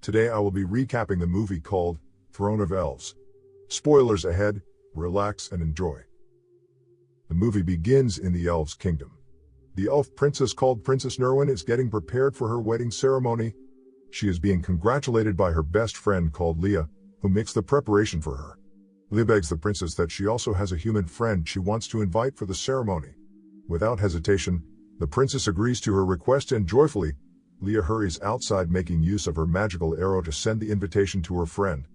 Today I will be recapping the movie called Throne of Elves. Spoilers ahead, relax and enjoy. The movie begins in the Elves' Kingdom. The elf princess called Princess Nerwin is getting prepared for her wedding ceremony. She is being congratulated by her best friend called Leah, who makes the preparation for her. Leah begs the princess that she also has a human friend she wants to invite for the ceremony. Without hesitation, the princess agrees to her request and joyfully, Leah hurries outside making use of her magical arrow to send the invitation to her friend.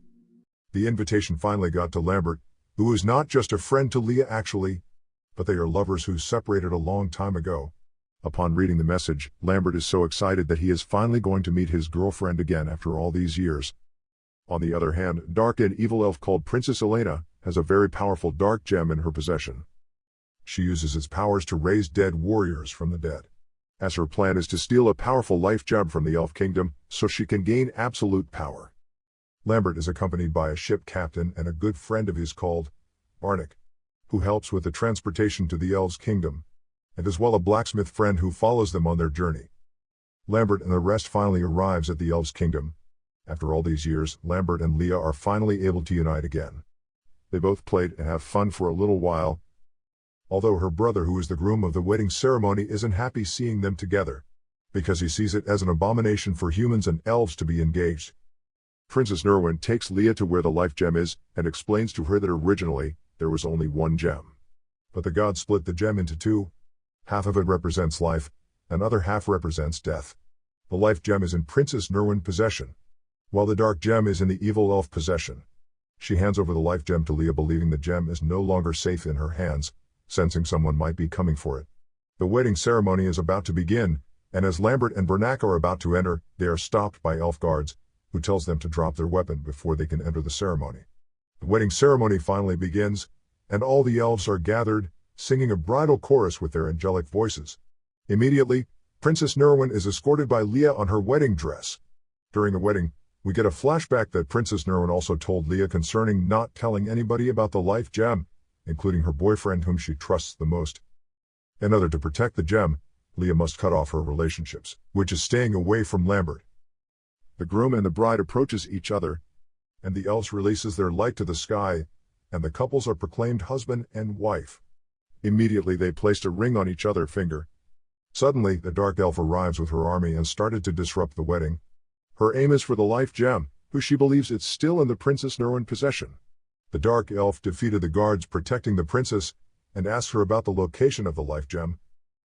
The invitation finally got to Lambert, who is not just a friend to Leah actually, but they are lovers who separated a long time ago. Upon reading the message, Lambert is so excited that he is finally going to meet his girlfriend again after all these years. On the other hand, dark and evil elf called Princess Elena has a very powerful dark gem in her possession. She uses its powers to raise dead warriors from the dead. As her plan is to steal a powerful life gem from the elf kingdom so she can gain absolute power. Lambert is accompanied by a ship captain and a good friend of his called Barnick, who helps with the transportation to the elves' kingdom, and as well a blacksmith friend who follows them on their journey. Lambert and the rest finally arrives at the elves' kingdom. After all these years, Lambert and Leah are finally able to unite again. They both played and have fun for a little while, although her brother, who is the groom of the wedding ceremony, isn't happy seeing them together, because he sees it as an abomination for humans and elves to be engaged. Princess Nerwin takes Leah to where the life gem is and explains to her that originally, there was only one gem. But the gods split the gem into two. Half of it represents life, and other half represents death. The life gem is in Princess Nerwin's possession, while the dark gem is in the evil elf possession. She hands over the life gem to Leah, believing the gem is no longer safe in her hands, sensing someone might be coming for it. The wedding ceremony is about to begin, and as Lambert and Bernac are about to enter, they are stopped by elf guards, who tells them to drop their weapon before they can enter the ceremony. The wedding ceremony finally begins, and all the elves are gathered, singing a bridal chorus with their angelic voices. Immediately, Princess Nerwin is escorted by Leah on her wedding dress. During the wedding, we get a flashback that Princess Nerwin also told Leah concerning not telling anybody about the life gem, including her boyfriend whom she trusts the most. In order to protect the gem, Leah must cut off her relationships, which is staying away from Lambert. The groom and the bride approaches each other, and the elves releases their light to the sky, and the couples are proclaimed husband and wife. Immediately they placed a ring on each other's finger. Suddenly, the dark elf arrives with her army and started to disrupt the wedding. Her aim is for the life gem, who she believes it's still in the Princess Nerwin possession. The dark elf defeated the guards protecting the princess, and asks her about the location of the life gem.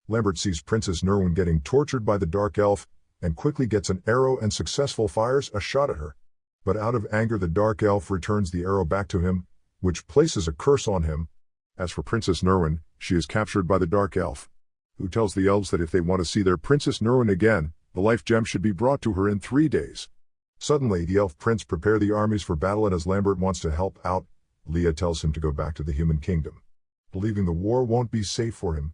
Lambert sees Princess Nerwin getting tortured by the dark elf, and quickly gets an arrow and successfully fires a shot at her. But out of anger the dark elf returns the arrow back to him, which places a curse on him. As for Princess Nerwin, she is captured by the dark elf, who tells the elves that if they want to see their Princess Nerwin again, the life gem should be brought to her in 3 days. Suddenly the elf prince prepare the armies for battle, and as Lambert wants to help out, Leah tells him to go back to the human kingdom, believing the war won't be safe for him.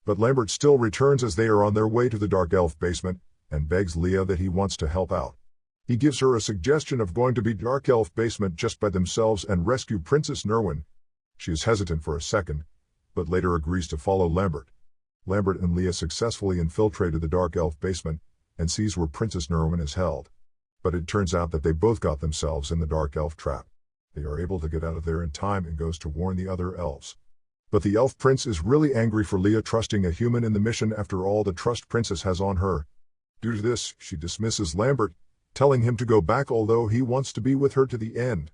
But Lambert still returns as they are on their way to the dark elf basement, and begs Leah that he wants to help out. He gives her a suggestion of going to the dark elf basement just by themselves and rescue Princess Nerwin. She is hesitant for a second, but later agrees to follow Lambert. Lambert and Leah successfully infiltrated the dark elf basement, and sees where Princess Nerwin is held. But it turns out that they both got themselves in the dark elf trap. They are able to get out of there in time and goes to warn the other elves. But the elf prince is really angry for Leah trusting a human in the mission after all the trust princess has on her. Due to this, she dismisses Lambert, telling him to go back although he wants to be with her to the end.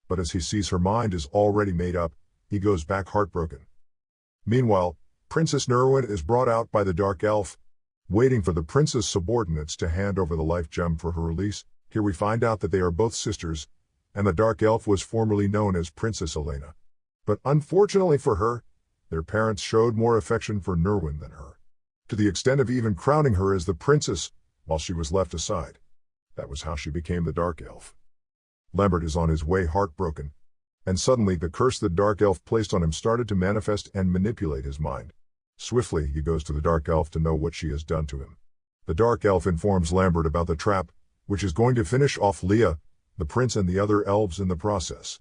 But as he sees her mind is already made up, he goes back heartbroken. Meanwhile, Princess Nerwin is brought out by the dark elf, waiting for the prince's subordinates to hand over the life gem for her release. Here we find out that they are both sisters, and the dark elf was formerly known as Princess Elena. But unfortunately for her, their parents showed more affection for Nerwin than her, to the extent of even crowning her as the princess, while she was left aside. That was how she became the dark elf. Lambert is on his way heartbroken, and suddenly the curse the dark elf placed on him started to manifest and manipulate his mind. Swiftly he goes to the dark elf to know what she has done to him. The dark elf informs Lambert about the trap, which is going to finish off Leah, the prince and the other elves in the process.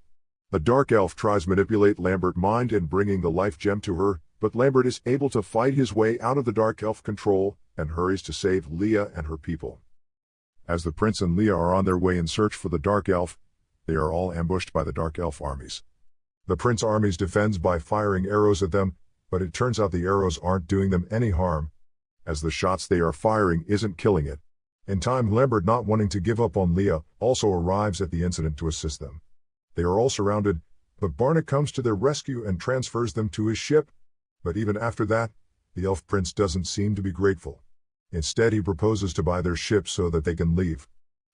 The dark elf tries to manipulate Lambert's mind in bringing the life gem to her, but Lambert is able to fight his way out of the dark elf control, and hurries to save Leah and her people. As the prince and Leah are on their way in search for the Dark Elf, they are all ambushed by the Dark Elf armies. The prince armies defends by firing arrows at them, but it turns out the arrows aren't doing them any harm, as the shots they are firing isn't killing it. In time, Lambert, not wanting to give up on Leah, also arrives at the incident to assist them. They are all surrounded, but Barnack comes to their rescue and transfers them to his ship. But even after that, the elf prince doesn't seem to be grateful. Instead, he proposes to buy their ship so that they can leave.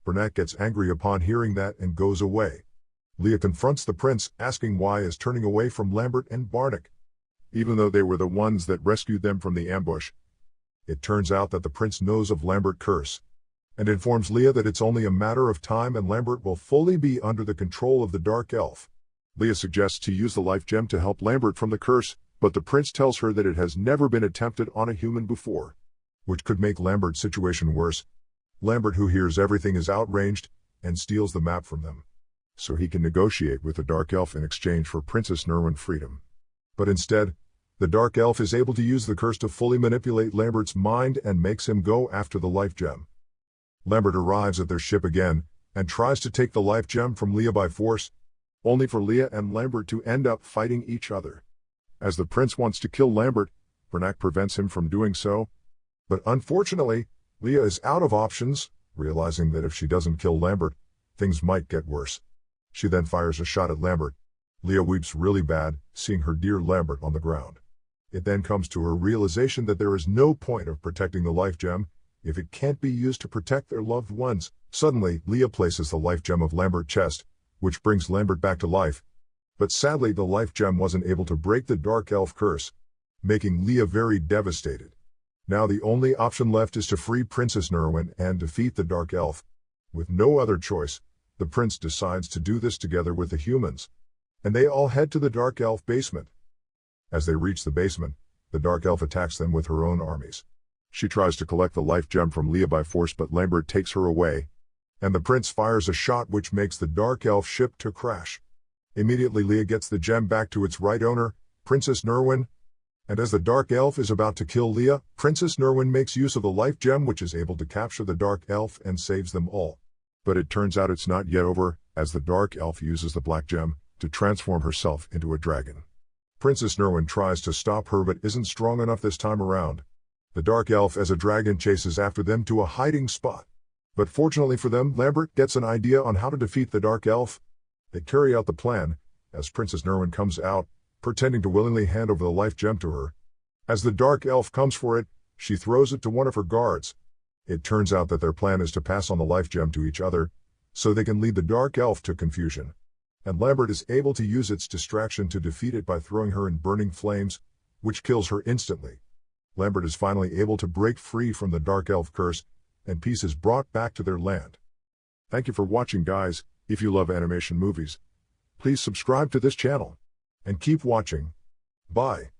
Barnack gets angry upon hearing that and goes away. Leah confronts the prince, asking why he is turning away from Lambert and Barnack, even though they were the ones that rescued them from the ambush. It turns out that the prince knows of Lambert's curse, and informs Leah that it's only a matter of time and Lambert will fully be under the control of the Dark Elf. Leah suggests to use the life gem to help Lambert from the curse, but the prince tells her that it has never been attempted on a human before, which could make Lambert's situation worse. Lambert, who hears everything, is outraged and steals the map from them, so he can negotiate with the Dark Elf in exchange for Princess Nerwin's freedom. But instead, the Dark Elf is able to use the curse to fully manipulate Lambert's mind and makes him go after the life gem. Lambert arrives at their ship again and tries to take the life gem from Leah by force, only for Leah and Lambert to end up fighting each other. As the prince wants to kill Lambert, Barnack prevents him from doing so. But unfortunately, Leah is out of options, realizing that if she doesn't kill Lambert, things might get worse. She then fires a shot at Lambert. Leah weeps really bad, seeing her dear Lambert on the ground. It then comes to her realization that there is no point of protecting the life gem if it can't be used to protect their loved ones. Suddenly, Leah places the life gem of Lambert's chest, which brings Lambert back to life. But sadly, the life gem wasn't able to break the Dark Elf curse, making Leah very devastated. Now the only option left is to free Princess Nerwin and defeat the Dark Elf. With no other choice, the prince decides to do this together with the humans, and they all head to the Dark Elf basement. As they reach the basement, the Dark Elf attacks them with her own armies. She tries to collect the life gem from Leah by force, but Lambert takes her away, and the prince fires a shot which makes the Dark Elf ship to crash. Immediately, Leah gets the gem back to its right owner, Princess Nerwin, and as the Dark Elf is about to kill Leah, Princess Nerwin makes use of the life gem, which is able to capture the Dark Elf and saves them all. But it turns out it's not yet over, as the Dark Elf uses the black gem to transform herself into a dragon. Princess Nerwin tries to stop her but isn't strong enough this time around. The Dark Elf as a dragon chases after them to a hiding spot. But fortunately for them, Lambert gets an idea on how to defeat the Dark Elf. They carry out the plan, as Princess Nerwin comes out, pretending to willingly hand over the life gem to her. As the Dark Elf comes for it, she throws it to one of her guards. It turns out that their plan is to pass on the life gem to each other, so they can lead the Dark Elf to confusion. And Lambert is able to use its distraction to defeat it by throwing her in burning flames, which kills her instantly. Lambert is finally able to break free from the Dark Elf curse, and peace is brought back to their land. Thank you for watching, guys. If you love animation movies, please subscribe to this channel, and keep watching. Bye.